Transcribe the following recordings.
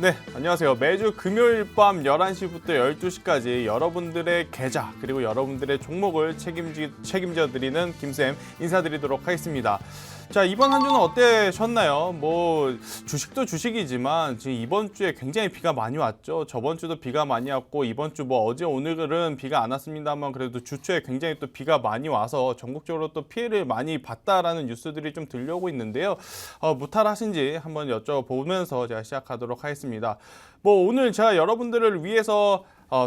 네, 안녕하세요. 매주 금요일 밤 11시부터 12시까지 여러분들의 계좌 그리고 여러분들의 종목을 책임져 드리는 김쌤 인사드리도록 하겠습니다. 자, 이번 한 주는 어떠셨나요? 주식도 주식이지만 지금 이번 주에 굉장히 비가 많이 왔죠. 저번 주도 비가 많이 왔고 이번 주 어제 오늘은 비가 안 왔습니다만 그래도 주초에 굉장히 또 비가 많이 와서 전국적으로 또 피해를 많이 봤다라는 뉴스들이 좀 들려오고 있는데요. 무탈하신지 한번 여쭤보면서 제가 시작하도록 하겠습니다. 오늘 제가 여러분들을 위해서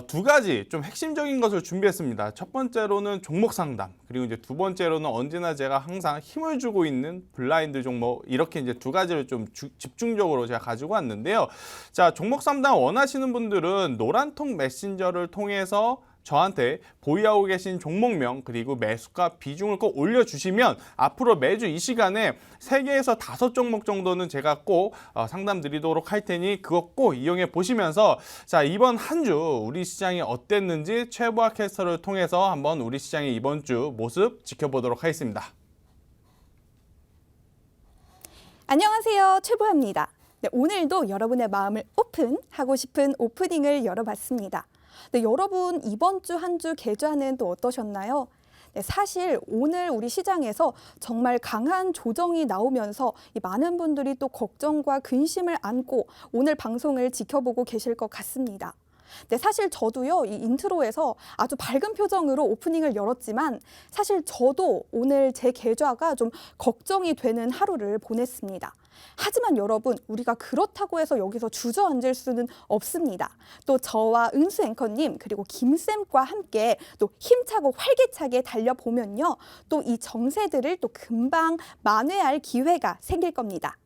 두 가지 좀 핵심적인 것을 준비했습니다. 첫 번째로는 종목 상담, 그리고 이제 두 번째로는 언제나 제가 항상 힘을 주고 있는 블라인드 종목, 이렇게 이제 두 가지를 좀 집중적으로 제가 가지고 왔는데요. 자, 종목 상담 원하시는 분들은 노란통 메신저를 통해서 저한테 보유하고 계신 종목명 그리고 매수가 비중을 꼭 올려주시면 앞으로 매주 이 시간에 3개에서 5종목 정도는 제가 꼭 상담 드리도록 할 테니 그거 꼭 이용해 보시면서 자, 이번 한 주 우리 시장이 어땠는지 최보아 캐스터를 통해서 한번 우리 시장의 이번 주 모습 지켜보도록 하겠습니다. 안녕하세요, 최보아입니다. 네, 오늘도 여러분의 마음을 오픈하고 싶은 오프닝을 열어봤습니다. 네, 여러분 이번 주 한 주 계좌는 또 어떠셨나요? 네, 사실 오늘 우리 시장에서 정말 강한 조정이 나오면서 많은 분들이 또 걱정과 근심을 안고 오늘 방송을 지켜보고 계실 것 같습니다. 네, 사실 저도요, 이 인트로에서 아주 밝은 표정으로 오프닝을 열었지만 사실 저도 오늘 제 계좌가 좀 걱정이 되는 하루를 보냈습니다. 하지만 여러분, 우리가 그렇다고 해서 여기서 주저앉을 수는 없습니다. 또 저와 은수 앵커님 그리고 김쌤과 함께 또 힘차고 활기차게 달려보면요, 또 이 정세들을 또 금방 만회할 기회가 생길 겁니다.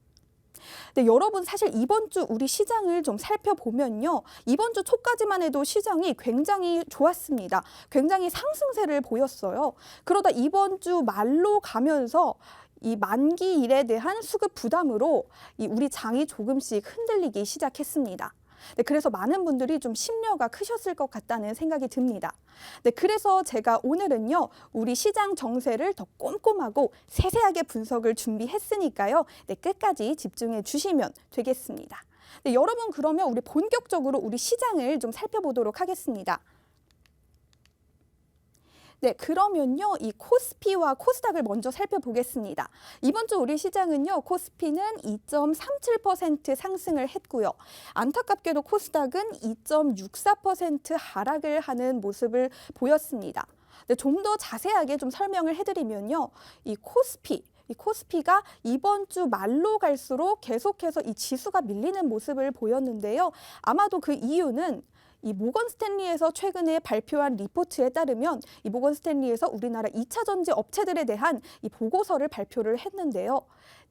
네, 여러분 사실 이번 주 우리 시장을 좀 살펴보면요, 이번 주 초까지만 해도 시장이 굉장히 좋았습니다. 굉장히 상승세를 보였어요. 그러다 이번 주 말로 가면서 이 만기일에 대한 수급 부담으로 우리 장이 조금씩 흔들리기 시작했습니다. 네, 그래서 많은 분들이 좀 심려가 크셨을 것 같다는 생각이 듭니다. 네, 그래서 제가 오늘은요, 우리 시장 정세를 더 꼼꼼하고 세세하게 분석을 준비했으니까요. 네, 끝까지 집중해 주시면 되겠습니다. 네, 여러분 그러면 우리 본격적으로 우리 시장을 좀 살펴보도록 하겠습니다. 네, 그러면요, 이 코스피와 코스닥을 먼저 살펴보겠습니다. 이번 주 우리 시장은요, 코스피는 2.37% 상승을 했고요. 안타깝게도 코스닥은 2.64% 하락을 하는 모습을 보였습니다. 네, 좀 더 자세하게 좀 설명을 해드리면요, 이 코스피가 이번 주 말로 갈수록 계속해서 이 지수가 밀리는 모습을 보였는데요. 아마도 그 이유는 이 모건 스탠리에서 최근에 발표한 리포트에 따르면 이 모건 스탠리에서 우리나라 2차 전지 업체들에 대한 이 보고서를 발표를 했는데요.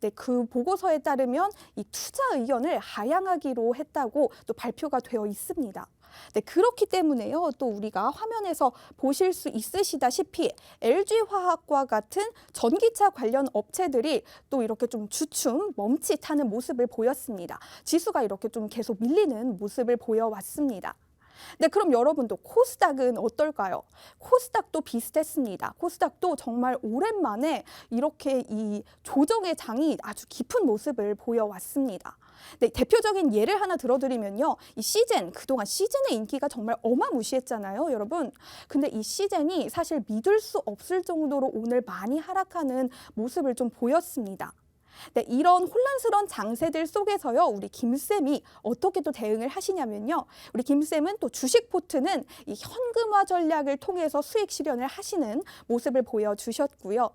네, 그 보고서에 따르면 이 투자 의견을 하향하기로 했다고 또 발표가 되어 있습니다. 네, 그렇기 때문에요. 또 우리가 화면에서 보실 수 있으시다시피 LG화학과 같은 전기차 관련 업체들이 또 이렇게 좀 주춤 멈칫하는 모습을 보였습니다. 지수가 이렇게 좀 계속 밀리는 모습을 보여왔습니다. 네, 그럼 여러분도 코스닥은 어떨까요? 코스닥도 비슷했습니다. 코스닥도 정말 오랜만에 이렇게 이 조정의 장이 아주 깊은 모습을 보여왔습니다. 네, 대표적인 예를 하나 들어드리면요, 이 시젠, 그동안 시젠의 인기가 정말 어마무시했잖아요, 여러분. 근데 이 시젠이 사실 믿을 수 없을 정도로 오늘 많이 하락하는 모습을 좀 보였습니다. 네, 이런 혼란스러운 장세들 속에서요, 우리 김쌤이 어떻게 또 대응을 하시냐면요, 우리 김쌤은 또 주식 포트는 이 현금화 전략을 통해서 수익 실현을 하시는 모습을 보여주셨고요.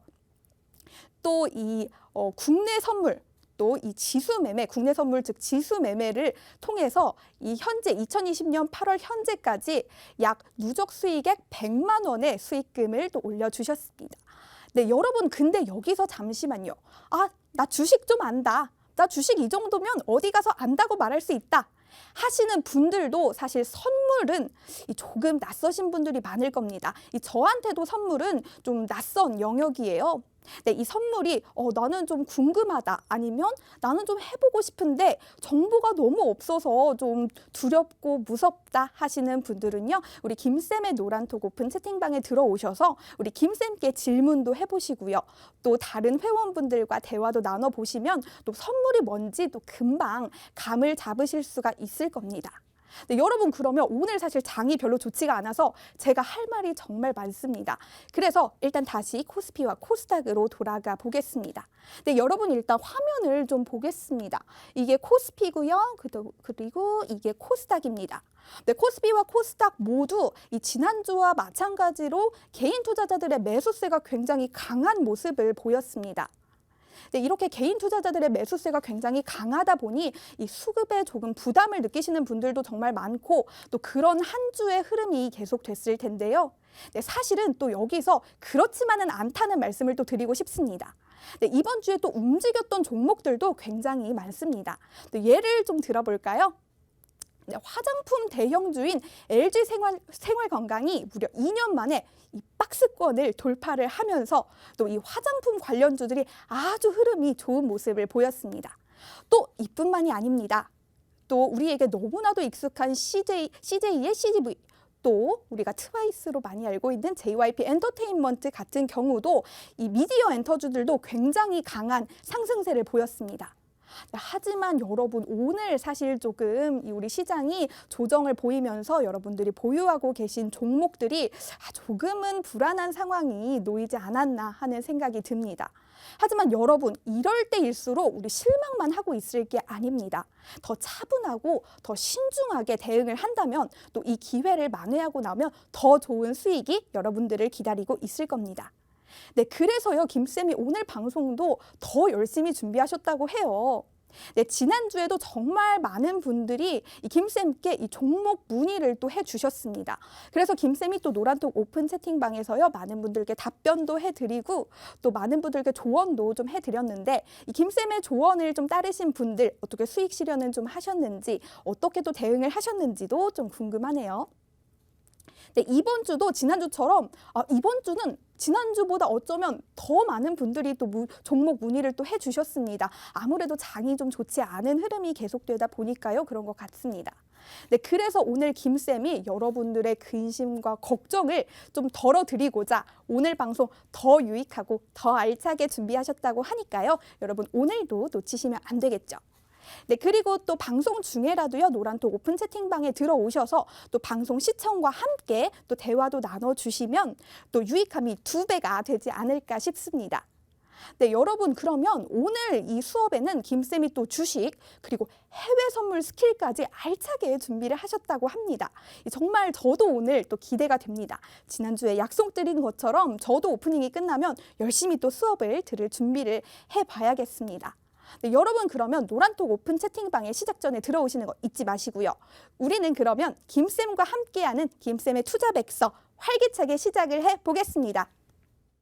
또 이 국내 선물, 또 이 지수 매매, 국내 선물 즉 지수 매매를 통해서 이 현재 2020년 8월 현재까지 약 누적 수익액 100만 원의 수익금을 또 올려주셨습니다. 네, 여러분 근데 여기서 잠시만요. 나 주식 좀 안다. 나 주식 이 정도면 어디 가서 안다고 말할 수 있다 하시는 분들도 사실 선물은 조금 낯서신 분들이 많을 겁니다. 저한테도 선물은 좀 낯선 영역이에요. 네, 이 선물이 나는 좀 궁금하다 아니면 나는 좀 해보고 싶은데 정보가 너무 없어서 좀 두렵고 무섭다 하시는 분들은요. 우리 김쌤의 노란톡 오픈 채팅방에 들어오셔서 우리 김쌤께 질문도 해보시고요. 또 다른 회원분들과 대화도 나눠보시면 또 선물이 뭔지 또 금방 감을 잡으실 수가 있을 겁니다. 네, 여러분 그러면 오늘 사실 장이 별로 좋지가 않아서 제가 할 말이 정말 많습니다. 그래서 일단 다시 코스피와 코스닥으로 돌아가 보겠습니다. 네, 여러분 일단 화면을 좀 보겠습니다. 이게 코스피고요. 그리고 이게 코스닥입니다. 네, 코스피와 코스닥 모두 이 지난주와 마찬가지로 개인 투자자들의 매수세가 굉장히 강한 모습을 보였습니다. 네, 이렇게 개인 투자자들의 매수세가 굉장히 강하다 보니 이 수급에 조금 부담을 느끼시는 분들도 정말 많고 또 그런 한 주의 흐름이 계속됐을 텐데요. 네, 사실은 또 여기서 그렇지만은 않다는 말씀을 또 드리고 싶습니다. 네, 이번 주에 또 움직였던 종목들도 굉장히 많습니다. 또 예를 좀 들어볼까요? 네, 화장품 대형주인 LG 생활건강이 무려 2년 만에 이 박스권을 돌파를 하면서 또 이 화장품 관련주들이 아주 흐름이 좋은 모습을 보였습니다. 또 이뿐만이 아닙니다. 또 우리에게 너무나도 익숙한 CJ의 CGV, 또 우리가 트와이스로 많이 알고 있는 JYP 엔터테인먼트 같은 경우도 이 미디어 엔터주들도 굉장히 강한 상승세를 보였습니다. 하지만 여러분 오늘 사실 조금 우리 시장이 조정을 보이면서 여러분들이 보유하고 계신 종목들이 조금은 불안한 상황이 놓이지 않았나 하는 생각이 듭니다. 하지만 여러분 이럴 때일수록 우리 실망만 하고 있을 게 아닙니다. 더 차분하고 더 신중하게 대응을 한다면 또 이 기회를 만회하고 나면 더 좋은 수익이 여러분들을 기다리고 있을 겁니다. 네, 그래서요, 김쌤이 오늘 방송도 더 열심히 준비하셨다고 해요. 네, 지난주에도 정말 많은 분들이 이 김쌤께 이 종목 문의를 또 해주셨습니다. 그래서 김쌤이 또 노란톡 오픈 채팅방에서요, 많은 분들께 답변도 해드리고 또 많은 분들께 조언도 좀 해드렸는데 이 김쌤의 조언을 좀 따르신 분들 어떻게 수익 실현은 좀 하셨는지 어떻게 또 대응을 하셨는지도 좀 궁금하네요. 네, 이번 주도 지난주처럼 이번 주는 지난주보다 어쩌면 더 많은 분들이 또 종목 문의를 또 해주셨습니다. 아무래도 장이 좀 좋지 않은 흐름이 계속되다 보니까요. 그런 것 같습니다. 네, 그래서 오늘 김쌤이 여러분들의 근심과 걱정을 좀 덜어드리고자 오늘 방송 더 유익하고 더 알차게 준비하셨다고 하니까요. 여러분 오늘도 놓치시면 안 되겠죠. 네, 그리고 또 방송 중에라도요, 노란톡 오픈 채팅방에 들어오셔서 또 방송 시청과 함께 또 대화도 나눠주시면 또 유익함이 2배가 되지 않을까 싶습니다. 네, 여러분 그러면 오늘 이 수업에는 김쌤이 또 주식 그리고 해외 선물 스킬까지 알차게 준비를 하셨다고 합니다. 정말 저도 오늘 또 기대가 됩니다. 지난주에 약속드린 것처럼 저도 오프닝이 끝나면 열심히 또 수업을 들을 준비를 해봐야겠습니다. 네, 여러분 그러면 노란톡 오픈 채팅방에 시작 전에 들어오시는 거 잊지 마시고요. 우리는 그러면 김쌤과 함께하는 김쌤의 투자 백서 활기차게 시작을 해보겠습니다.